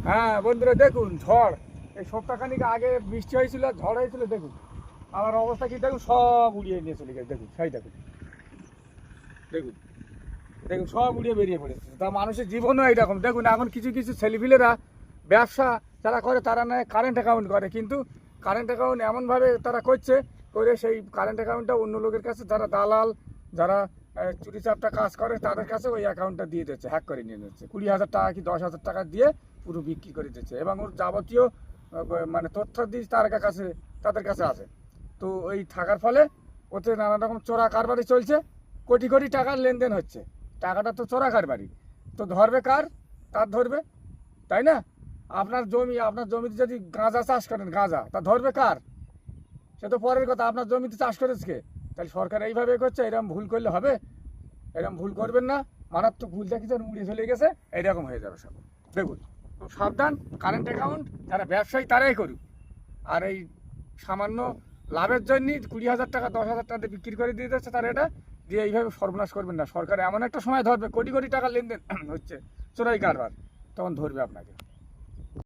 হ্যাঁ বন্ধুরা দেখুন ঝড়, এই সপ্তাহখানিক আগে বৃষ্টি হয়েছিল, ঝড় হয়েছিল, দেখুন আমার অবস্থা কি, দেখুন সব উড়িয়ে নিয়ে চলে গেছে। দেখুন সেই দেখুন, দেখুন দেখুন সব উড়িয়ে বেরিয়ে পড়েছে। তা মানুষের জীবনও এইরকম। দেখুন এখন কিছু কিছু ছেলেপিলেরা ব্যবসা যারা করে তারা নয় কারেন্ট অ্যাকাউন্ট করে, কিন্তু কারেন্ট অ্যাকাউন্ট এমনভাবে তারা করছে, করে সেই কারেন্ট অ্যাকাউন্টটা অন্য লোকের কাছে, যারা দালাল, যারা চুরি চাপটা কাজ করে তাদের কাছে ওই অ্যাকাউন্টটা দিয়ে দিচ্ছে, হ্যাক করে নিয়ে নিচ্ছে। 20,000 টাকা কি 10,000 টাকা দিয়ে পুরো বিক্রি করে দিচ্ছে, এবং ওর যাবতীয় মানে তথ্য দিয়ে তাদের কাছে আছে। তো ওই থাকার ফলে ওতে নানা রকম চোরা কারবারি চলছে, কোটি কোটি টাকার লেনদেন হচ্ছে। টাকাটা তো চোরা কারবারি, তো ধরবে কার? তার ধরবে, তাই না? আপনার জমিতে যদি গাঁজা চাষ করেন, গাঁজা তা ধরবে কার? সে তো পরের কথা, আপনার জমিতে চাষ করেছে কে? তাহলে সরকার এইভাবে করছে, এরকম ভুল করলে হবে? এরকম ভুল করবেন না, মারাত্মক ভুল দেখেছেন, উড়িয়ে চলে গেছে, এইরকম হয়ে যাবে সব। দেখুন খুব সাবধান, কারেন্ট অ্যাকাউন্ট যারা ব্যবসায়ী তারাই করুক। আর এই সামান্য লাভের জন্য 20,000 টাকা 10,000 টাকা দিয়ে বিক্রি করে দিয়ে যাচ্ছে, তারা এটা দিয়ে এইভাবে সর্বনাশ করবেন না। সরকার এমন একটা সময় ধরবে, কোটি কোটি টাকা লেনদেন হচ্ছে, চোরাই কারবার, তখন ধরবে আপনাকে।